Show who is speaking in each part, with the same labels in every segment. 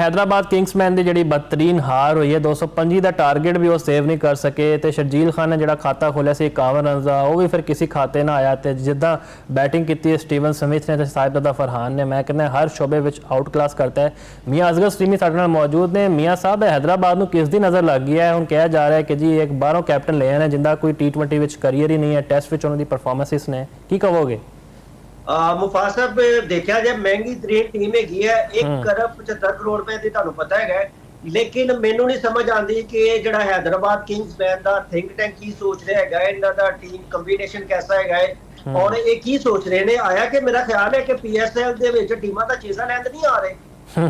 Speaker 1: Hyderabad Kingsman की जी बदतरीन हार हुई है, 225 का टारगेट भी वो सेव नहीं कर सके। तो शर्जील खान ने जो खाता खोलिया से 51 रन का, वो भी फिर किसी खाते ना आया। तो जिदा बैटिंग की स्टीवन स्मिथ ने, साहिबजादा फरहान ने, मैं कहना हर शोबे में आउट क्लास करता है। मियाँ असगर सलीमी साडे नाल मौजूद ने। मियाँ साहब, हैदराबाद में किस दी नज़र लग गई है? हुण कहा जा रहा है कि जी एक बाहरों कैप्टन ले आए जिंदा कोई T20 करियर ही नहीं है, टेस्ट में उन्होंने परफॉर्मेंसिस ने, की कहोगे?
Speaker 2: मुफाद साहब देखा जाए महंगी तरीन टीम हैगी है, 1 अरब 75 करोड़ रुपए की तुहानू पता है। लेकिन मैनू नहीं समझ आती कि जो हैदराबाद किंग्समैन का थिंक टैंक की सोच रहा है, इन्हों का टीम कंबीनेशन कैसा है और ये की सोच रहे ने। आया कि मेरा ख्याल है कि PSL दे विच टीमां दा चेजा लैंड नहीं आ रहे।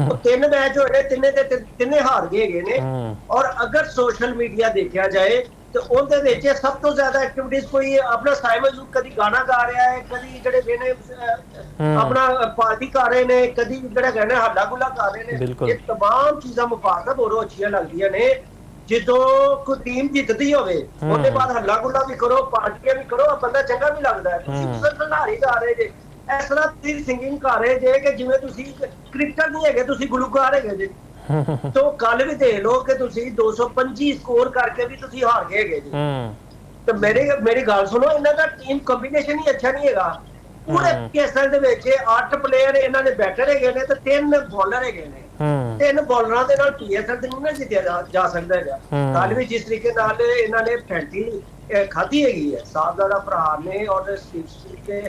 Speaker 2: वो 3 मैच होए, तिन्ने हार गए ने। और अगर सोशल मीडिया देखा जाए तो उनके विच सब तो ज्यादा एक्टिविटीज कोई अपना साइमन कभी गाना गा रहा है, कभी जड़े ने अपना पार्टी कर रहे ने, कभी जड़ा कहने हल्ला गुला कर रहे ने। ये तमाम चीज़ां मुफादत और अच्छी लगदियां ने। जो कोई टीम जितती होवे उसके बाद हल्ला गुला भी करो, पार्टियां भी करो, बंदा चंगा भी लगता है। तुसीं खिलाड़ी गा रहे जे, इस तरह तुसीं सिंगिंग कर रहे जे कि जिवें तुसीं क्रिकेटर नहीं है, तुसीं गुलूकार है जे। तो कल भी देख लो कि तुसी 225 स्कोर करके भी तुसी हार गए जी। तो मेरी गल सुनो, इन्हां दा टीम कॉम्बिनेशन ही अच्छा नहीं हैगा। पूरे PSL दे विच 8 प्लेयर इन्हां दे बैटर हैगे ने ते 3 बॉलर हैगे ने। 3 बॉलरां दे नाल PSL ते नहीं जित्तिया जा सकदा हैगा। कल भी जिस तरीके नाल इन्हां ने फैंटी खाधी हैगी है, साहबजादा फरहान ने और स्टीव के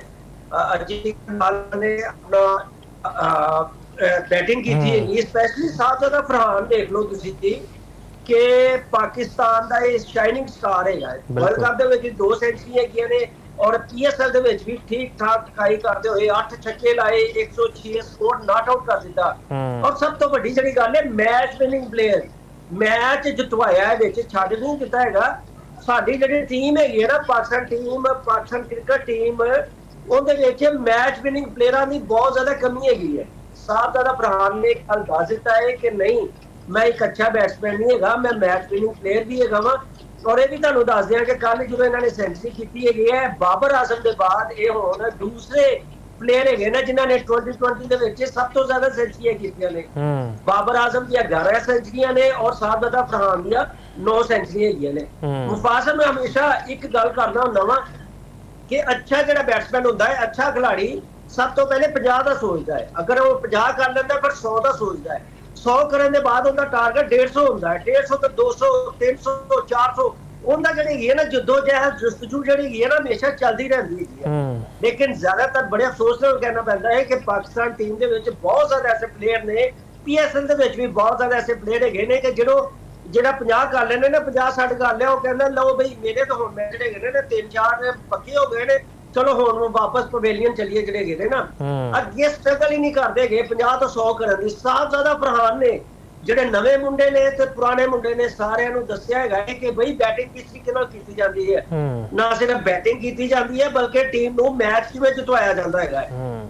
Speaker 2: अजीत नाल ने अपना बैटिंग की थी। स्पेशली साहबजादा फरहान देख लो तुसी कि पाकिस्तान का ये शाइनिंग स्टार है। वर्ल्ड कप दे विच 2 सेंचुरी हैगियां ने और PSL दे विच भी ठीक ठाक टिकाई करते हुए 8 छक्के लाए, 106 स्कोर नॉट आउट कर दिता। और सब तो बड़ी जड़ी गल है, मैच विनिंग प्लेयर, मैच जितवाया है, विच छड्ड नहीं दिता हैगा। साडी जड़ी टीम हैगी है ना, पाकिस्तान क्रिकेट टीम, उहदे विच मैच विनिंग प्लेयरां दी बहुत ज्यादा कमी हैगी है। साहबजादा फरहान ने कल दस दिता है कि नहीं, मैं एक अच्छा बैट्समैन नहीं है, मैं मैच विनिंग प्लेयर भी है। और ये भी तुहानू दस दिया कि कल जो इन्होंने सेंचुरी की है, बाबर आजम के बाद ये हुण दूसरे प्लेयर है ना जिन्होंने 2020 ਦੇ ਵਿੱਚ सब तो ज्यादा सेंचुरियां कीतियां ने। बाबर आजम दी 11 सेंचुरियां ने और साहबजादा फरहान दी 9 सेंचुरियां हैगियां ने। मुफास मैं हमेशा एक गल करना हुंदा वां कि अच्छा जो बैट्समैन होंदा है, अच्छा खिलाड़ी सब तो पहले 50 का सोचता है। अगर वो 50 कर लेता फिर 100 का सोचता है। 100 करने के बाद उनका टारगेट 150 होता है, 150 तो 200, 300, 400 उनका जी ना जद्दोजहद जस्तजू जी है ना हमेशा चलती रहती है। लेकिन ज्यादातर बड़े अफसोस से कहना पैंदा है कि पाकिस्तान टीम के विच बहुत ज्यादा ऐसे प्लेयर ने, PSL के विच भी बहुत ज्यादा ऐसे प्लेयर हैगे ने कि ਜਿਹੜਾ 50 कर लेने ना 50-60 कर लिया, वो कहना लो भाई मेरे तो हुण मैच हैगे ने 3-4 पक्के हो गए ने, चलो हुण वापस पवेलियन चलिए ਜਿਹੜੇ ਹੈਗੇ ਨੇ ਨਾ। ਅੱਗੇ ਸਟਰਗਲ ਹੀ ਨਹੀਂ ਕਰਦੇ ਹੈਗੇ 50 ਤੋਂ 100 ਕਰਨ ਦੀ। ਸਾਹਬਜ਼ਾਦਾ ਫਰਹਾਨ ਨੇ ਜਿਹੜੇ ਨਵੇਂ ਮੁੰਡੇ ਨੇ ਤੇ ਪੁਰਾਣੇ ਮੁੰਡੇ ਨੇ ਸਾਰਿਆਂ ਨੂੰ ਦੱਸਿਆ ਹੈਗਾ ਕਿ ਬਈ ਬੈਟਿੰਗ ਕਿਸ ਤਰੀਕੇ ਨਾਲ ਕੀਤੀ ਜਾਂਦੀ ਹੈ। ਨਾ ਸਿਰਫ ਬੈਟਿੰਗ ਕੀਤੀ ਜਾਂਦੀ ਹੈ ਬਲਕਿ ਟੀਮ ਨੂੰ ਮੈਚ ਕਿਵੇਂ ਜਿਤਵਾਇਆ ਜਾਂਦਾ ਹੈਗਾ।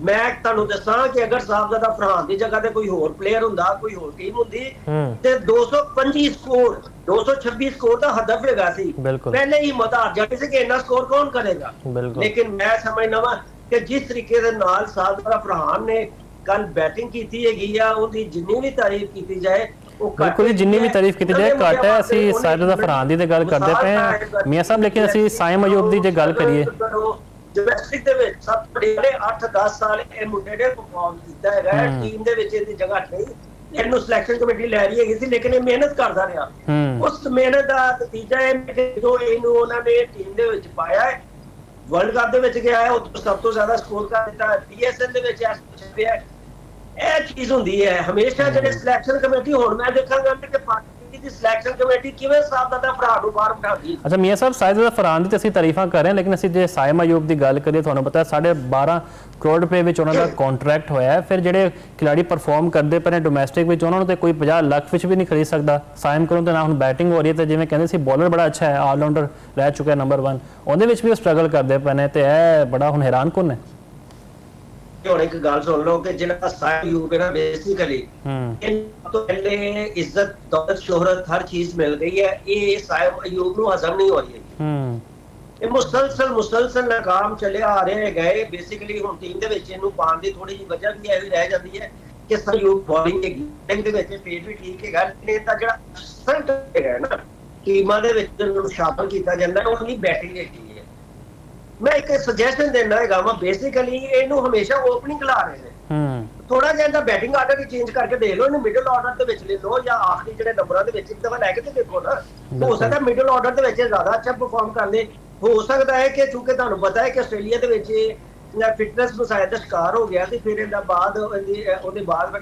Speaker 2: ਮੈਂ ਤੁਹਾਨੂੰ ਦੱਸਾਂ ਕਿ ਅਗਰ ਸਾਹਬਜ਼ਾਦਾ ਫਰਹਾਨ ਦੀ ਜਗ੍ਹਾ ਤੇ ਕੋਈ ਹੋਰ ਪਲੇਅਰ ਹੁੰਦਾ, ਕੋਈ ਹੋਰ ਟੀਮ ਹੁੰਦੀ ਤੇ 225 ਸਕੋਰ 226 स्कोर का हदफ हैगा सी, पहले ही मत हार जाने से कि इतना स्कोर कौन करेगा। लेकिन मैं समझना वा कि जिस तरीके दे नाल साहबजादा फरहान ने कल बैटिंग की हैगी आ, उनकी जिन्नी भी तारीफ की जाए
Speaker 1: बिल्कुल जिन्नी भी तारीफ की जाए घट है। ਅਸੀਂ ਸਾहिबजादा फरहान ਦੀ ਤੇ ਗੱਲ ਕਰਦੇ ਪਏ ਹਾਂ ਮੀਆਂ ਸਾਹਿਬ, ਲੇਕਿਨ ਅਸੀਂ ਸਾਇਮ ਅਯੂਬ ਦੀ ਜੇ ਗੱਲ ਕਰੀਏ
Speaker 2: ਡੋਮੈਸਟਿਕ ਦੇ ਵਿੱਚ ਸਭ ਤੋਂ ਵੱਡੇ 8-10 ਸਾਲ ਇਹ ਮੁੰਡੇ ਨੇ ਪਰਫਾਰਮ ਕੀਤਾ ਹੈਗਾ ਟੀਮ ਦੇ ਵਿੱਚ। ਇਹਦੀ ਜਗ੍ਹਾ ਨਹੀਂ, ਇਹਨੂੰ ਸਿਲੈਕਸ਼ਨ ਕਮੇਟੀ ਲੈ ਰਹੀ ਹੈਗੀ ਸੀ ਲੇਕਿਨ ਇਹ ਮਿਹਨਤ ਕਰਦਾ ਰਿਹਾ। ਉਸ ਮਿਹਨਤ ਦਾ ਨਤੀਜਾ ਇਹ ਕਿ ਜਦੋਂ ਇਹਨੂੰ ਉਹਨਾਂ ਨੇ ਟੀਮ ਦੇ ਵਿੱਚ ਪਾਇਆ ਹੈ, ਵਰਲਡ ਕੱਪ ਦੇ ਵਿੱਚ ਗਿਆ ਹੈ, ਉਹ ਸਭ ਤੋਂ ਜ਼ਿਆਦਾ ਸਕੋਰ ਕਰ ਦਿੱਤਾ। PSL ਦੇ ਵਿੱਚ ਰਿਹਾ ਇਹ ਚੀਜ਼ ਹੁੰਦੀ ਹੈ ਹਮੇਸ਼ਾ। ਜਿਹੜੇ ਸਿਲੈਕਸ਼ਨ ਕਮੇਟੀ ਹੁਣ ਮੈਂ ਦੇਖਾਂਗਾ ਕਿ ਪਾਕਿਸਤਾਨ ਦੀ ਸਿਲੈਕਸ਼ਨ ਕਮੇਟੀ ਕਿਵੇਂ ਸਾਹਬਜ਼ਾਦਾ ਫਰਹਾਨ ਨੂੰ ਬਾਹਰ ਬਿਠਾਉਂਦੀ।
Speaker 1: ਅੱਛਾ ਮੀਆਂ ਸਾਹਿਬ, ਸਾਹਿਬਜ਼ਾਦਾ ਫਰਹਾਨ ਦੀ ਤੇ ਅਸੀਂ ਤਾਰੀਫਾਂ ਕਰ ਰਹੇ ਹਾਂ, ਲੇਕਿਨ ਅਸੀਂ ਜੇ ਸਾਇਮ ਅਯੂਬ ਦੀ ਗੱਲ ਕਰੀਏ ਤੁਹਾਨੂੰ ਪਤਾ 12.5 ਕਰੋੜ ਰੁਪਏ ਵਿੱਚ ਉਹਨਾਂ ਦਾ ਕੰਟਰੈਕਟ ਹੋਇਆ ਹੈ। ਫਿਰ ਜਿਹੜੇ ਖਿਲਾੜੀ ਪਰਫਾਰਮ ਕਰਦੇ ਪਏ ਨੇ ਡੋਮੈਸਟਿਕ ਵਿੱਚ, ਉਹਨਾਂ ਨੂੰ ਤੇ ਕੋਈ 50 ਲੱਖ ਵਿੱਚ ਵੀ ਨਹੀਂ ਖਰੀਦ ਸਕਦਾ। ਸਾਇਮ ਕਰੂੰ ਤੇ ਨਾ ਹੁਣ ਬੈਟਿੰਗ ਹੋ ਰਹੀ ਹੈ ਤੇ ਜਿਵੇਂ ਕਹਿੰਦੇ ਸੀ ਬੋਲਰ ਬੜਾ ਅੱਛਾ ਹੈ, ਆਲਰਾਊਂਡਰ ਰਹਿ ਚੁੱਕਿਆ ਨੰਬਰ 1, ਉਹਦੇ ਵਿੱਚ ਵੀ ਉਹ ਸਟਰਗਲ ਕਰਦੇ ਪਏ ਨੇ ਤੇ ਇਹ ਬੜਾ ਹੁਣ ਹੈਰਾਨ ਕੁਨ ਹੈ।
Speaker 2: ਹੁਣ ਇੱਕ ਗੱਲ ਸੁਣ ਲਓ ਕਿ ਜਿਹੜਾ ਸਾਇਮ ਅਯੂਬ ਹੈ ਨਾ ਬੇਸਿਕਲੀ तो पहले इज्जत दौलत शोहरत हर चीज मिल गई है, ये साहिब अयूब ਨੂੰ ਹਜ਼ਮ ਨਹੀਂ ਹੋ ਰਹੀ ਹੈ। ਇਹ ਮੁਸਲਸਲ ਨਾਕਾਮ ਚੱਲੇ ਆ ਰਹੇ ਗਏ। ਬੇਸਿਕਲੀ ਹੁਣ ਟੀਮ ਦੇ ਵਿੱਚ ਇਹਨੂੰ ਪਾਉਣ ਦੀ ਥੋੜੀ ਜਿਹੀ ਵਜ੍ਹਾ ਵੀ ਇਹੀ ਰਹਿ ਜਾਂਦੀ ਹੈ ਕਿ ਸਯੂਬ ਬੋਲਿੰਗ ਦੇ ਵਿੱਚ ਫੇਰ ਵੀ ਠੀਕ ਹੈਗਾ, ਲੇਕਿਨ ਇਹਦਾ ਜਿਹੜਾ ਅਸਲ ਹੈਗਾ ਨਾ ਟੀਮਾਂ ਦੇ ਵਿੱਚ ਜਿਹਨੂੰ ਸ਼ਾਮਲ ਕੀਤਾ ਜਾਂਦਾ ਉਹ ਨਹੀਂ ਬੈਟਿੰਗ ਹੈਗੀ ਹੈ। ਮੈਂ ਇੱਕ ਸੁਜੈਸ਼ਨ ਦੇਣਾ ਹੈਗਾ ਵਾ, ਬੇਸਿਕਲੀ ਇਹਨੂੰ ਹਮੇਸ਼ਾ ਓਪਨਿੰਗ ਲਾ ਰਹੇ ਨੇ, ਥੋੜਾ ਜਿਹਾ ਇਹਦਾ ਬੈਟਿੰਗ ਆਰਡਰ ਵੀ ਚੇਂਜ ਕਰਕੇ ਦੇਖ ਲਓ, ਇਹਨੂੰ ਮਿਡਲ ਆਰਡਰ ਦੇ ਵਿੱਚ ਲੈ ਲਓ ਜਾਂ ਆਖਰੀ ਜਿਹੜੇ ਨੰਬਰਾਂ ਦੇ ਵਿੱਚ ਇੱਕ ਦਫਾ ਲੈ ਕੇ ਤੇ ਦੇਖੋ ਨਾ, ਹੋ ਸਕਦਾ ਮਿਡਲ ਆਰਡਰ ਦੇ ਵਿੱਚ ਜ਼ਿਆਦਾ ਅੱਛਾ ਪਰਫਾਰਮ ਕਰ ਲੇ। ਹੋ ਸਕਦਾ ਹੈ ਕਿ ਕਿਉਂਕਿ ਤੁਹਾਨੂੰ ਪਤਾ ਹੈ ਕਿ ਆਸਟ੍ਰੇਲੀਆ ਦੇ ਵਿੱਚ ਫਿਟਨੈਸ ਮਸਾਇਲ ਦਾ ਸ਼ਿਕਾਰ ਹੋ ਗਿਆ ਸੀ, ਫਿਰ ਇਹਦਾ ਬਾਅਦ ਉਹਦੇ ਬਾਅਦ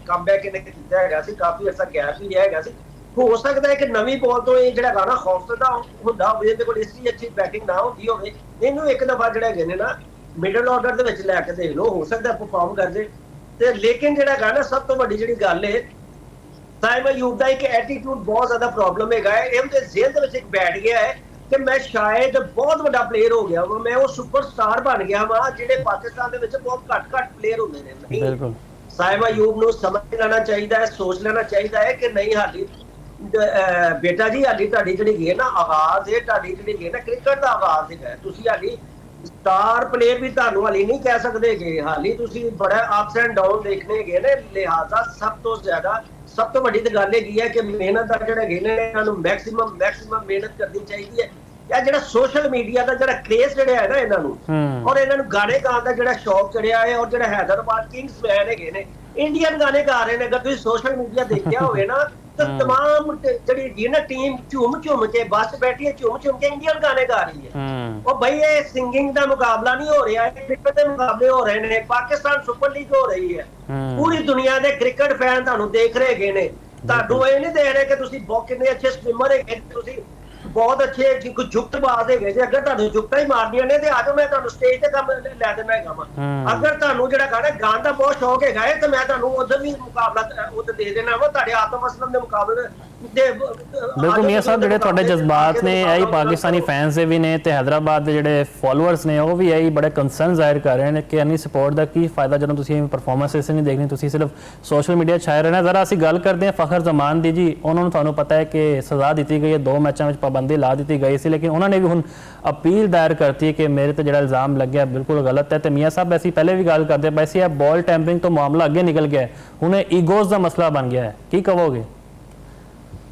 Speaker 2: ਕਮਬੈਕ ਇਹਨੇ ਕੀਤਾ ਹੈਗਾ ਸੀ, ਕਾਫੀ ਅਰਸਾ ਗੈਪ ਵੀ ਰਿਹਾ ਹੈਗਾ ਸੀ। ਹੋ ਸਕਦਾ ਹੈ ਕਿ ਨਵੀਂ ਬਾਲ ਤੋਂ ਇਹ ਜਿਹੜਾ ਗਾਣਾ ਖੌਫਜ਼ਦਾ ਹੁੰਦਾ ਹੋਵੇ, ਇਹਦੇ ਕੋਲ ਇਸੀ ਅੱਛੀ ਬੈਟਿੰਗ ਨਾ ਹੁੰਦੀ ਹੋਵੇ, ਇਹਨੂੰ ਇੱਕ ਦਫਾ ਜਿਹੜਾ ਹੈਗੇ ਨੇ ਨਾ ਮਿਡਲ ਆਰਡਰ ਦੇ ਵਿੱਚ ਲੈ ਕੇ ਦੇਖ ਲਓ, ਹੋ ਸਕਦਾ ਪਰਫਾਰਮ ਕਰਦੇ। ਤੇ ਲੇਕਿਨ ਜਿਹੜਾ ਗਾਣਾ ਸਭ ਤੋਂ ਵੱਡੀ ਜਿਹੜੀ ਗੱਲ ਹੈ, ਸਾਇਮ ਅਯੂਬ ਦਾ ਇੱਕ ਐਟੀਟਿਊਡ ਬਹੁਤ ਜ਼ਿਆਦਾ ਪ੍ਰੋਬਲਮ ਹੈਗਾ ਹੈ, ਇਹਦੇ ਜ਼ਿਹਨ ਦੇ ਵਿੱਚ ਇੱਕ ਬੈਠ ਗਿਆ ਹੈ ਕਿ ਮੈਂ ਸ਼ਾਇਦ ਬਹੁਤ ਵੱਡਾ ਪਲੇਅਰ ਹੋ ਗਿਆ ਵਾ, ਮੈਂ ਉਹ ਸੁਪਰਸਟਾਰ ਬਣ ਗਿਆ ਵਾ ਜਿਹੜੇ ਪਾਕਿਸਤਾਨ ਦੇ ਵਿੱਚ ਬਹੁਤ ਘੱਟ ਪਲੇਅਰ ਹੁੰਦੇ ਨੇ। ਨਹੀਂ, ਸਾਇਮ ਅਯੂਬ ਨੂੰ ਸਮਝ ਲੈਣਾ ਚਾਹੀਦਾ ਹੈ, ਸੋਚ ਲੈਣਾ ਚਾਹੀਦਾ ਹੈ ਕਿ ਨਹੀਂ ਹਾਲੀ ਬੇਟਾ ਜੀ ਹਾਲੀ ਤੁਹਾਡੀ ਜਿਹੜੀ ਗੇਮ ਨਾ ਆਵਾਜ਼ ਹੈ, ਤੁਹਾਡੀ ਜਿਹੜੀ ਗੇਮ ਨਾ ਕ੍ਰਿਕਟ ਦਾ ਆਵਾਜ਼ ਹੈ, ਤੁਸੀਂ ਹਾਲੀ ਸਟਾਰ ਪਲੇਅਰ ਵੀ ਤੁਹਾਨੂੰ ਹਾਲੀ ਨਹੀਂ ਕਹਿ ਸਕਦੇ ਕਿ ਹਾਲੀ ਤੁਸੀਂ ਬੜਾ ਅਪਸ ਐਂਡ ਡਾਊਨ ਦੇਖਣੇ ਹੈਗੇ ਨੇ। ਲਿਹਾਜ਼ਾ ਸਭ ਤੋਂ ਵੱਡੀ ਤਾਂ ਗੱਲ ਹੈਗੀ ਹੈ ਕਿ ਮਿਹਨਤ ਦਾ ਜਿਹੜਾ ਹੈਗੇ ਨੇ ਇਹਨਾਂ ਨੂੰ ਮੈਕਸਿਮਮ ਮਿਹਨਤ ਕਰਨੀ ਚਾਹੀਦੀ ਹੈ। ਇਹ ਜਿਹੜਾ ਸੋਸ਼ਲ ਮੀਡੀਆ ਦਾ ਜਿਹੜਾ ਕ੍ਰੇਜ਼ ਜਿਹੜਾ ਹੈ ਨਾ ਇਹਨਾਂ ਨੂੰ, ਔਰ ਇਹਨਾਂ ਨੂੰ ਗਾਣੇ ਗਾਉਣ ਦਾ ਜਿਹੜਾ ਸ਼ੌਕ ਚੜਿਆ ਹੈ, ਔਰ ਜਿਹੜਾ ਹੈਦਰਾਬਾਦ ਕਿੰਗਸ ਮੈਨ ਹੈਗੇ ਨੇ ਇੰਡੀਅਨ ਗਾਣੇ ਗਾ ਰਹੇ ਨੇ, ਅਗਰ ਤੁਸੀਂ ਸੋਸ਼ਲ ਮੀਡੀਆ ਦੇਖਿਆ ਹੋਵੇ ਨਾ ਤਾਂ तमाम ਜਿਹੜੀ ਨਾ ਟੀਮ ਝੂਮ ਕੇ ਬਸ ਬੈਠੀ ਹੈ, ਝੂਮ ਕੇ ਇੰਡੀਅਨ ਗਾਣੇ ਗਾ ਰਹੀ ਹੈ। ਉਹ ਬਈ ਇਹ ਸਿੰਗਿੰਗ ਦਾ ਮੁਕਾਬਲਾ ਨਹੀਂ ਹੋ ਰਿਹਾ, ਇਹ ਕ੍ਰਿਕਟ ਦੇ ਮੁਕਾਬਲੇ ਹੋ ਰਹੇ ਨੇ, ਪਾਕਿਸਤਾਨ ਸੁਪਰ ਲੀਗ ਹੋ ਰਹੀ ਹੈ, ਪੂਰੀ ਦੁਨੀਆ ਦੇ ਕ੍ਰਿਕਟ ਫੈਨ ਤੁਹਾਨੂੰ ਦੇਖ ਰਹੇ ਹੈਗੇ ਨੇ, ਤੁਹਾਨੂੰ ਇਹ ਨਹੀਂ ਦੇਖ ਰਹੇ ਕਿ ਤੁਸੀਂ ਬਹੁਤ ਕਿੰਨੇ ਅੱਛੇ ਸਪਿਨਰ ਹੈਗੇ, ਤੁਸੀਂ ਬਹੁਤ ਅੱਛੇ ਜੁਗਤਬਾਜ਼ ਹੈਗੇ ਜੇ। ਅਗਰ ਤੁਹਾਨੂੰ ਜੁਗਤਾਂ ਹੀ ਮਾਰਨੀਆਂ ਨੇ ਤੇ ਆਜੋ, ਮੈਂ ਤੁਹਾਨੂੰ ਸਟੇਜ ਤੇ ਕੰਮ ਲੈ ਦੇਣਾ ਹੈਗਾ ਵਾ। ਅਗਰ ਤੁਹਾਨੂੰ ਜਿਹੜਾ ਗਾਣ ਦਾ ਬਹੁਤ ਸ਼ੌਕ ਹੈਗਾ ਤੇ ਮੈਂ ਤੁਹਾਨੂੰ ਉਧਰ ਵੀ ਮੁਕਾਬਲਾ ਉਧਰ ਦੇ ਦੇਣਾ ਵਾ, ਤੁਹਾਡੇ ਆਤਮ ਅਸਲਮ ਦੇ ਮੁਕਾਬਲੇ ਦੇ।
Speaker 1: ਬਿਲਕੁਲ ਮੀਆਂ ਸਾਹਿਬ, ਜਿਹੜੇ ਤੁਹਾਡੇ ਜਜ਼ਬਾਤ ਨੇ ਇਹੀ ਪਾਕਿਸਤਾਨੀ ਫੈਨਸ ਦੇ ਵੀ ਨੇ ਤੇ ਹੈਦਰਾਬਾਦ ਦੇ ਜਿਹੜੇ ਫਾਲੋਅਰਸ ਨੇ ਉਹ ਵੀ ਇਹੀ ਬੜੇ ਕੰਸਰਨ ਜ਼ਾਹਿਰ ਕਰ ਰਹੇ ਨੇ ਕਿ ਇੰਨੀ ਸਪੋਰਟ ਦਾ ਕੀ ਫਾਇਦਾ ਜਦੋਂ ਤੁਸੀਂ ਪਰਫਾਰਮੈਂਸਿਸ ਨਹੀਂ ਦੇਖਣੀ, ਤੁਸੀਂ ਸਿਰਫ ਸੋਸ਼ਲ ਮੀਡੀਆ ਛਾਏ ਰਹਿਣਾ। ਜ਼ਰਾ ਅਸੀਂ ਗੱਲ ਕਰਦੇ ਹਾਂ ਫਖਰ ਜ਼ਮਾਨ ਦੀ ਜੀ, ਉਹਨਾਂ ਨੂੰ ਤੁਹਾਨੂੰ ਪਤਾ ਹੈ ਕਿ ਸਜ਼ਾ ਦਿੱਤੀ ਗਈ ਹੈ, 2 ਮੈਚਾਂ ਵਿੱਚ ਪਾਬੰਦੀ ਲਾ ਦਿੱਤੀ ਗਈ ਸੀ, ਲੇਕਿਨ ਉਹਨਾਂ ਨੇ ਵੀ ਹੁਣ ਅਪੀਲ ਦਾਇਰ ਕਰਤੀ ਹੈ ਕਿ ਮੇਰੇ ਤੇ ਜਿਹੜਾ ਇਲਜ਼ਾਮ ਲੱਗਿਆ ਬਿਲਕੁਲ ਗਲਤ ਹੈ। ਤੇ ਮੀਆਂ ਸਾਹਿਬ ਅਸੀਂ ਪਹਿਲੇ ਵੀ ਗੱਲ ਕਰਦੇ ਪਏ ਸੀ, ਇਹ ਬਾਲ ਟੈਂਪਰਿੰਗ ਤੋਂ ਮਾਮਲਾ ਅੱਗੇ ਨਿਕਲ ਗਿਆ, ਹੁਣ ਈਗੋਜ਼ ਦਾ ਮਸਲਾ ਬਣ ਗਿਆ ਹੈ, ਕੀ ਕਹੋਗੇ?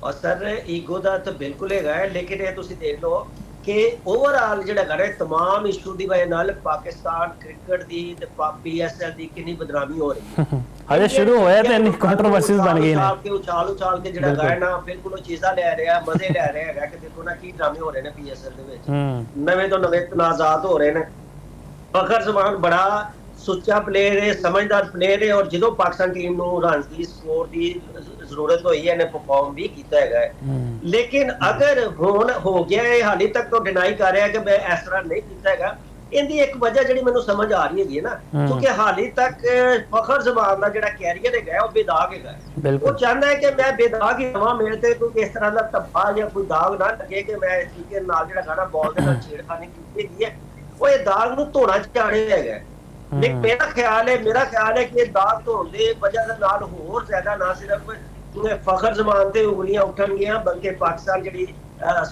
Speaker 2: ਔਰ ਸਰ ਈਗੋ ਦਾ ਤਾਂ ਬਿਲਕੁਲ ਹੈਗਾ ਹੈ, ਲੇਕਿਨ ਇਹ ਤੁਸੀਂ ਦੇਖ ਲਓ ਕਿ ਓਵਰਆਲ ਜਿਹੜਾ ਹੈਗਾ ਤਮਾਮ ਇਸ਼ੂ ਦੀ ਵਜ੍ਹਾ ਨਾਲ ਪਾਕਿਸਤਾਨ ਕ੍ਰਿਕਟ ਦੀ ਤੇ PSL ਦੀ ਕਿੰਨੀ ਬਦਨਾਮੀ ਹੋ ਰਹੀ ਹੈ।
Speaker 1: ਹਜੇ ਸ਼ੁਰੂ ਹੋਇਆ ਤੇ ਇੰਨੀ ਕੰਟਰੋਵਰਸੀਜ਼ ਬਣ ਗਈ ਨੇ,
Speaker 2: ਉਛਾਲ ਕੇ ਜਿਹੜਾ ਹੈਗਾ ਨਾ ਬਿਲਕੁਲ ਉਹ ਚੀਜ਼ਾਂ ਲੈ ਰਿਹਾ, ਮਜ਼ੇ ਲੈ ਰਿਹਾ ਹੈਗਾ ਕਿ ਦੇਖੋ ਨਾ ਕੀ ਡਰਾਮੇ ਹੋ ਰਹੇ ਨੇ PSL ਦੇ ਵਿੱਚ, ਨਵੇਂ ਤੋਂ ਨਵੇਂ ਤਨਾਜ਼ਾਤ ਹੋ ਰਹੇ ਨੇ। ਫਖਰ ਜ਼ਮਾਨ ਬੜਾ ਸੁੱਚਾ ਪਲੇਅਰ ਹੈ, ਸਮਝਦਾਰ ਪਲੇਅਰ ਹੈ, ਔਰ ਜਦੋਂ ਪਾਕਿਸਤਾਨ ਟੀਮ ਨੂੰ ਰਨਸ ਦੀ ਸਕੋਰ ਦੀ ਜ਼ਰੂਰਤ ਹੋਈ ਹੈ ਇਹਨੇ ਪਰਫਾਰਮ ਵੀ ਕੀਤਾ ਹੈਗਾ ਹੈ। ਲੇਕਿਨ ਅਗਰ ਹੁਣ ਹੋ ਗਿਆ ਹੈ, ਹਾਲੇ ਤੱਕ ਤੋਂ ਡਿਨਾਈ ਕਰ ਰਿਹਾ ਕਿ ਮੈਂ ਇਸ ਤਰ੍ਹਾਂ ਨਹੀਂ ਕੀਤਾ ਹੈਗਾ, ਇਹਦੀ ਇੱਕ ਵਜ੍ਹਾ ਜਿਹੜੀ ਮੈਨੂੰ ਸਮਝ ਆ ਰਹੀ ਹੈਗੀ ਹੈ ਨਾ, ਕਿਉਂਕਿ ਹਾਲੇ ਤੱਕ ਫਖਰ ਜ਼ਮਾਨ ਦਾ ਜਿਹੜਾ ਕੈਰੀਅਰ ਹੈਗਾ ਉਹ ਬੇਦਾਗ ਹੈਗਾ, ਉਹ ਚਾਹੁੰਦਾ ਹੈ ਕਿ ਮੈਂ ਬੇਦਾਗ ਹੀ ਰਵਾਂ, ਮੇਰੇ ਤੇ ਕੋਈ ਇਸ ਤਰ੍ਹਾਂ ਦਾ ਧੱਬਾ ਜਾਂ ਕੋਈ ਦਾਗ ਨਾ ਲੱਗੇ ਕਿ ਮੈਂ ਇਸ ਤਰੀਕੇ ਨਾਲ ਜਿਹੜਾ ਗਾਣਾ ਬਾਲ ਦੇ ਨਾਲ ਛੇੜਖਾਨੀ ਕੀਤੀ ਹੈਗੀ ਹੈ, ਉਹ ਇਹ ਦਾਗ ਨੂੰ ਧੋਣਾ ਚਾੜਿਆ ਹੈਗਾ। ਲੇਕਿਨ ਮੇਰਾ ਖਿਆਲ ਹੈ ਕਿ ਇਹ ਦਾਗ ਧੋਣ ਦੇ ਵਜ੍ਹਾ ਦੇ ਨਾਲ ਹੋਰ ਜ਼ਿਆਦਾ ਨਾ ਸਿਰਫ ਫਖਰ ਜ਼ਮਾਨ ਤੇ ਉਂਗਲੀਆਂ ਉੱਠਣਗੀਆਂ, ਬਲਕਿ ਪਾਕਿਸਤਾਨ ਜਿਹੜੀ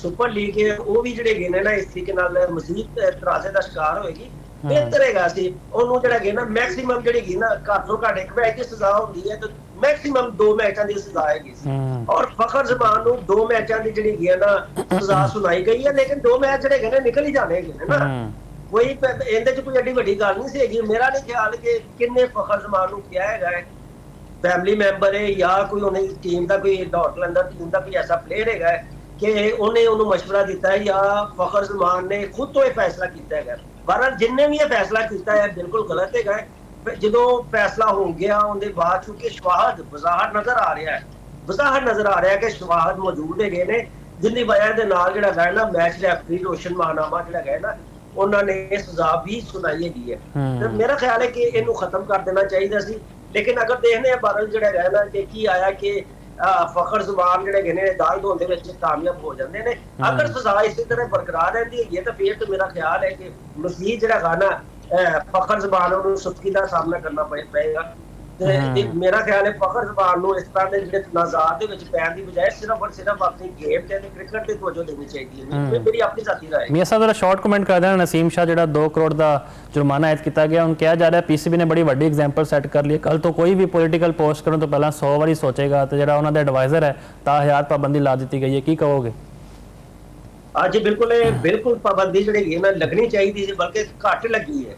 Speaker 2: ਸੁਪਰ ਲੀਗ ਹੈ ਉਹ ਵੀ ਜਿਹੜੇ ਗਏ ਨਾ ਇਸ ਤਰੀਕੇ ਨਾਲ ਮਜ਼ੀਦ ਇਤਰਾਜ਼ੇ ਦਾ ਸ਼ਿਕਾਰ ਹੋਏਗੀ। ਬਿਹਤਰ ਹੈਗਾ ਸੀ ਉਹਨੂੰ ਜਿਹੜਾ ਗਏ ਨਾ ਮੈਕਸਿਮਮ ਜਿਹੜੀ ਗਈ ਨਾ ਘੱਟ ਤੋਂ ਘੱਟ 1 ਮੈਚ ਦੀ ਸਜ਼ਾ ਹੁੰਦੀ ਹੈ ਤੇ ਮੈਕਸਿਮਮ 2 ਮੈਚਾਂ ਦੀ ਸਜ਼ਾ ਹੈਗੀ ਸੀ, ਔਰ ਫਖਰ ਜ਼ਮਾਨ ਨੂੰ 2 ਮੈਚਾਂ ਦੀ ਜਿਹੜੀ ਗਈ ਨਾ ਸਜ਼ਾ ਸੁਣਾਈ ਗਈ ਹੈ। ਲੇਕਿਨ 2 ਮੈਚ ਜਿਹੜੇ ਗਏ ਨੇ ਨਿਕਲ ਹੀ ਜਾਣੇ ਹੈਗੇ ਨੇ ਨਾ, ਕੋਈ ਇਹਦੇ ਚ ਕੋਈ ਐਡੀ ਵੱਡੀ ਗੱਲ ਨਹੀਂ ਸੀ। ਮੇਰਾ ਨਹੀਂ ਖਿਆਲ ਕਿ ਕਿੰਨੇ ਫਖਰ ਜ਼ਮਾਨ ਨੂੰ ਕਿਹਾ ਹੈਗਾ ਹੈ ਫੈਮਿਲੀ ਮੈਂਬਰ ਹੈ ਜਾਂ ਕੋਈ ਉਹਨੇ ਟੀਮ ਦਾ ਕੋਈ ਡਾਟਲੈਂਡਰ ਟੀਮ ਦਾ ਕੋਈ ਐਸਾ ਪਲੇਅਰ ਹੈਗਾ ਕਿ ਉਹਨੇ ਉਹਨੂੰ ਮਸ਼ਵਰਾ ਦਿੱਤਾ ਹੈ ਜਾਂ ਫਖਰ ਜ਼ਮਾਨ ਨੇ ਖੁਦ ਤੋਂ ਇਹ ਫੈਸਲਾ ਕੀਤਾ ਹੈਗਾ। ਬਹਰਹਾਲ ਜਿੰਨੇ ਵੀ ਇਹ ਫੈਸਲਾ ਕੀਤਾ ਹੈ ਬਿਲਕੁਲ ਗਲਤ ਹੈਗਾ। ਜਦੋਂ ਫੈਸਲਾ ਹੋ ਗਿਆ ਉਹਦੇ ਬਾਅਦ ਚੁੱਕੇ ਸ਼ਵਾਹਦ ਵਜ਼ਾਹਰ ਨਜ਼ਰ ਆ ਰਿਹਾ ਕਿ ਸ਼ਵਾਹਦ ਮੌਜੂਦ ਹੈਗੇ ਨੇ, ਜਿੰਨੀ ਵਜ੍ਹਾ ਦੇ ਨਾਲ ਜਿਹੜਾ ਹੈ ਨਾ ਮੈਚ ਰੈਫਰੀ ਰੋਸ਼ਨ ਮਾਹਨਾਮਾ ਜਿਹੜਾ ਹੈ ਨਾ ਉਹਨਾਂ ਨੇ ਇਹ ਸਜ਼ਾ ਵੀ ਸੁਣਾਈ ਹੈਗੀ ਹੈ। ਤੇ ਮੇਰਾ ਖਿਆਲ ਹੈ ਕਿ ਇਹਨੂੰ ਖਤਮ ਕਰ ਦੇਣਾ ਚਾਹੀਦਾ ਸੀ। ਲੇਕਿਨ ਅਗਰ ਦੇਖਦੇ ਹਾਂ ਬਾਦਲ ਜਿਹੜਾ ਹੈ ਨਾ ਕਿ ਕੀ ਆਇਆ ਕਿ ਫਖਰ ਜ਼ਮਾਨ ਜਿਹੜੇ ਹੈਗੇ ਨੇ ਦਾਗ ਧੋਣ ਦੇ ਵਿੱਚ ਕਾਮਯਾਬ ਹੋ ਜਾਂਦੇ ਨੇ। ਅਗਰ ਸਜ਼ਾ ਇਸੇ ਤਰ੍ਹਾਂ ਬਰਕਰਾਰ ਰਹਿੰਦੀ ਹੈਗੀ ਹੈ ਤਾਂ ਫਿਰ ਤਾਂ ਮੇਰਾ ਖਿਆਲ ਹੈ ਕਿ ਮਜ਼ੀਦ ਜਿਹੜਾ ਗਾਣਾ ਫਖਰ ਜ਼ਮਾਨ ਨੂੰ ਸਖਤੀ ਦਾ ਸਾਹਮਣਾ ਕਰਨਾ ਪਏਗਾ। ਤੇ ਮੇਰਾ ਖਿਆਲ ਹੈ ਫਖਰ ਜ਼ਮਾਨ ਨੂੰ ਇਸ ਤਰ੍ਹਾਂ ਦੇ ਜਿਹੜੇ ਤਨਾਜ਼ਾਤ ਦੇ ਵਿੱਚ ਪੈਣ ਦੀ ਬਜਾਏ ਸਿਰਫ ਔਰ ਸਿਰਫ ਆਪਣੀ ਗੇਮ ਤੇ ਕ੍ਰਿਕਟ ਤੇ ਤਵੱਜੋ ਦੇਣੀ ਚਾਹੀਦੀ ਹੈ। ਮੇਰੀ ਆਪਣੀ ਸਾਥੀ ਰਾਏ
Speaker 1: ਮੀਆਂ ਸਾਹਿਬ ਜਰਾ ਸ਼ਾਰਟ ਕਮੈਂਟ ਕਰਦੇ ਹਨ। ਨਸੀਮ ਸ਼ਾਹ ਜਿਹੜਾ 2 ਕਰੋੜ ਦਾ ਜੁਰਮਾਨਾ ਆਇਦ ਕੀਤਾ ਗਿਆ, ਹੁਣ ਕਿਹਾ ਜਾ ਰਿਹਾ ਪੀਸੀਬੀ ਨੇ ਬੜੀ ਵੱਡੀ ਐਗਜ਼ਾਮਪਲ ਸੈੱਟ ਕਰ ਲਈ, ਕੱਲ ਤੋਂ ਕੋਈ ਵੀ ਪੋਲੀਟੀਕਲ ਪੋਸਟ ਕਰਨ ਤੋਂ ਪਹਿਲਾਂ 100 ਵਾਰੀ ਸੋਚੇਗਾ, ਤੇ ਜਿਹੜਾ ਉਹਨਾਂ ਦਾ ਐਡਵਾਈਜ਼ਰ ਹੈ ਤਾਂ ਹਯਾਤ ਪਾਬੰਦੀ ਲਾ ਦਿੱਤੀ ਗਈ ਹੈ, ਕੀ ਕਹੋਗੇ?
Speaker 2: ਅੱਜ ਬਿਲਕੁਲ ਪਾਬੰਦੀ ਜਿਹੜੀ ਹੈਗੀ ਨਾ ਲੱਗਣੀ ਚਾਹੀਦੀ ਸੀ, ਬਲਕਿ ਘੱਟ ਲੱਗੀ ਹੈ।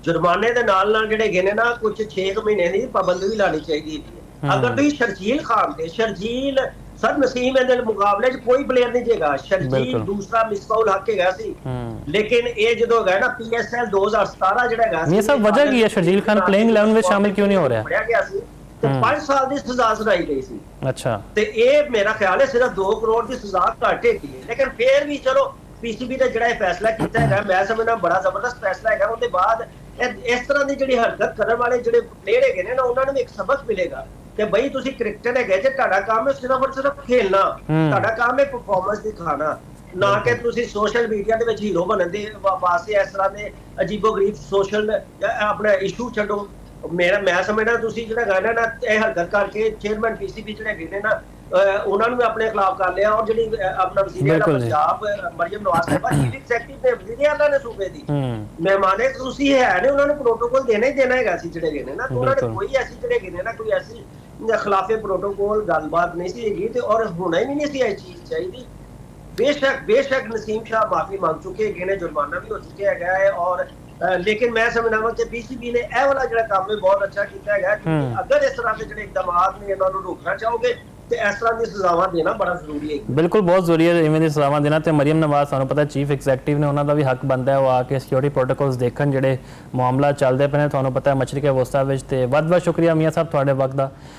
Speaker 2: ਜੁਰਮਾਨੇ ਦੇ ਨਾਲ ਨਾਲ ਜਿਹੜੇ ਹੈਗੇ ਨੇ ਨਾ ਕੁਝ 6 ਮਹੀਨੇ ਦੀ ਪਾਬੰਦੀ ਵੀ ਲਾਣੀ ਚਾਹੀਦੀ ਹੈ। ਅਗਰ ਤੁਸੀਂ ਸ਼ਰਜੀਲ ਖਾਨ ਤੇ ਸ਼ਰਜੀਲ ਸਰ ਨਸੀਮ ਦੇ ਮੁਕਾਬਲੇ 'ਚ ਕੋਈ ਪਲੇਅਰ ਨਹੀਂ ਜੇਗਾ। ਸ਼ਰਜੀਲ ਦੂਸਰਾ ਮਿਸਬਾਉਲ ਹੱਕ ਹੈਗਾ ਸੀ, ਲੇਕਿਨ ਇਹ ਜਦੋਂ ਹੈਗਾ ਨਾ PSL 2017 ਜਿਹੜਾ ਹੈਗਾ ਸੀ,
Speaker 1: ਇਹ ਸਭ ਵਜ੍ਹਾ ਕੀ ਹੈ ਸ਼ਰਜੀਲ ਖਾਨ ਪਲੇਇੰਗ 11 ਵਿੱਚ ਸ਼ਾਮਿਲ ਕਿਉਂ ਨਹੀਂ ਹੋ ਰਿਹਾ?
Speaker 2: ਫੜਿਆ ਗਿਆ ਸੀ ਤੇ 5 ਸਾਲ ਦੀ ਸਜ਼ਾ ਸੁਣਾਈ ਗਈ ਸੀ।
Speaker 1: ਅੱਛਾ, ਤੇ
Speaker 2: ਇਹ ਮੇਰਾ ਖਿਆਲ ਹੈ ਸਿਰਫ 2 ਕਰੋੜ ਦੀ ਸਜ਼ਾ ਘੱਟ ਹੈਗੀ ਹੈ, ਲੇਕਿਨ ਫੇਰ ਵੀ ਚਲੋ ਪੀਸੀਬੀ ਦਾ ਜਿਹੜਾ ਇਹ ਫੈਸਲਾ ਕੀਤਾ ਹੈਗਾ ਮੈਂ ਸਮਝਦਾ ਬੜਾ ਜ਼ਬਰਦਸਤ ਫੈਸਲਾ ਹੈਗਾ। ਉਹਦੇ ਬਾਅਦ ਇਸ ਤਰ੍ਹਾਂ ਦੀ ਜਿਹੜੀ ਹਰਕਤ ਕਰਨ ਵਾਲੇ ਜਿਹੜੇ ਪਲੇਅਰ ਹੈਗੇ ਨੇ ਨਾ ਉਹਨਾਂ ਨੂੰ ਇੱਕ ਸਬਕ ਮਿਲੇਗਾ ਕਿ ਬਈ ਤੁਸੀਂ ਕ੍ਰਿਕਟਰ ਹੈਗੇ ਜੇ ਤੁਹਾਡਾ ਕੰਮ ਹੈ ਸਿਰਫ ਔਰ ਸਿਰਫ ਖੇਲਣਾ, ਤੁਹਾਡਾ ਕੰਮ ਹੈ ਪਰਫਾਰਮੈਂਸ ਦਿਖਾਣਾ, ਨਾ ਕਿ ਤੁਸੀਂ ਸੋਸ਼ਲ ਮੀਡੀਆ ਦੇ ਵਿੱਚ ਹੀਰੋ ਬਣਨ ਦੇ ਵਾਸਤੇ ਇਸ ਤਰ੍ਹਾਂ ਦੇ ਅਜੀਬੋ-ਗਰੀਬ ਸੋਸ਼ਲ ਆਪਣਾ ਇਸ਼ੂ ਛੱਡੋ। ਮੈਂ ਸਮਝਦਾ ਤੁਸੀਂ ਜਿਹੜਾ ਗਾਣਾ ਨਾ ਇਹ ਹਰਕਤ ਕਰਕੇ ਚੇਅਰਮੈਨ ਪੀਸੀਬੀ ਜਿਹੜੇ ਹੈਗੇ ਨੇ ਨਾ ਉਹਨਾਂ ਨੂੰ ਆਪਣੇ ਖਿਲਾਫ ਕਰ ਲਿਆ, ਔਰ ਜਿਹੜੀ ਆਪਣਾ ਵਜ਼ੀਰ ਆਲਾ ਪੰਜਾਬ ਮਰੀਮ ਨਵਾਜ਼ ਸਾਹਿਬਾ ਚੀਫ ਐਗਜ਼ੈਕਟਿਵ ਨੇ ਵਜ਼ੀਰ ਆਲਾ ਨੇ ਸੂਬੇ ਦੀ ਮਹਿਮਾਨੇ ਤੁਸੀਂ ਹੈ ਨੇ, ਉਹਨਾਂ ਨੂੰ ਪ੍ਰੋਟੋਕੋਲ ਦੇਣਾ ਹੀ ਦੇਣਾ ਹੈਗਾ ਸੀ ਜਿਹੜੇ ਹੈਗੇ ਨੇ ਨਾ, ਉਹਨਾਂ ਨੇ ਕੋਈ ਐਸੀ ਜਿਹੜੇ ਹੈਗੇ ਨੇ ਨਾ ਕੋਈ ਐਸੀ ਖਿਲਾਫੇ ਪ੍ਰੋਟੋਕੋਲ ਗੱਲਬਾਤ ਨਹੀਂ ਸੀ ਹੈਗੀ, ਤੇ ਔਰ ਹੋਣਾ ਹੀ ਨਹੀਂ ਸੀ ਇਹ ਚੀਜ਼ ਚਾਹੀਦੀ। ਬੇਸ਼ੱਕ ਨਸੀਮ ਸ਼ਾਹ ਮਾਫੀ ਮੰਗ ਚੁੱਕੇ ਹੈਗੇ ਨੇ, ਜੁਰਮਾਨਾ ਵੀ ਹੋ ਚੁੱਕਿਆ ਹੈਗਾ ਹੈ, ਔਰ ਲੇਕਿਨ ਮੈਂ ਸਮਝਦਾ ਕਿ ਪੀਸੀਬੀ ਨੇ ਇਹ ਵਾਲਾ ਜਿਹੜਾ ਕੰਮ ਹੈ ਬਹੁਤ ਅੱਛਾ ਕੀਤਾ ਹੈਗਾ। ਅਗਰ ਇਸ ਤਰ੍ਹਾਂ ਦੇ ਜਿਹੜੇ ਇਕਦਾਮਾਤ ਨੇ ਇਹਨਾਂ ਨੂੰ ਰੋਕਣਾ ਚਾਹੋਗੇ ਤੇ ਇਸ ਤਰ੍ਹਾਂ ਦੀ ਸਜ਼ਾਵਾਂ ਦੇਣਾ ਬੜਾ ਜ਼ਰੂਰੀ ਹੈ।
Speaker 1: ਬਿਲਕੁਲ ਬਹੁਤ ਜ਼ਰੂਰੀ ਹੈ ਇਵੇਂ ਦੀ ਸਜ਼ਾਵਾਂ ਦੇਣਾ, ਤੇ ਮਰੀਮ ਨਵਾਜ਼ ਸਾਨੂੰ ਪਤਾ ਚੀਫ ਐਗਜ਼ੈਕਟਿਵ ਨੇ, ਉਹਨਾਂ ਦਾ ਵੀ ਹੱਕ ਬਣਦਾ ਹੈ ਉਹ ਆ ਕੇ ਸਿਕਿਉਰਿਟੀ ਪ੍ਰੋਟੋਕੋਲਸ ਦੇਖਣ ਜਿਹੜੇ ਮਾਮਲਾ ਚੱਲਦੇ ਪਏ ਨੇ, ਤੁਹਾਨੂੰ ਪਤਾ ਹੈ ਮਸ਼ਰਕ ਵਸਤਾ ਵਿੱਚ। ਤੇ ਬਹੁਤ ਬਹੁਤ ਸ਼ੁਕਰੀਆ ਮੀਆਂ ਸਾਹਿਬ ਤੁਹਾਡੇ ਵਕਤ ਦਾ।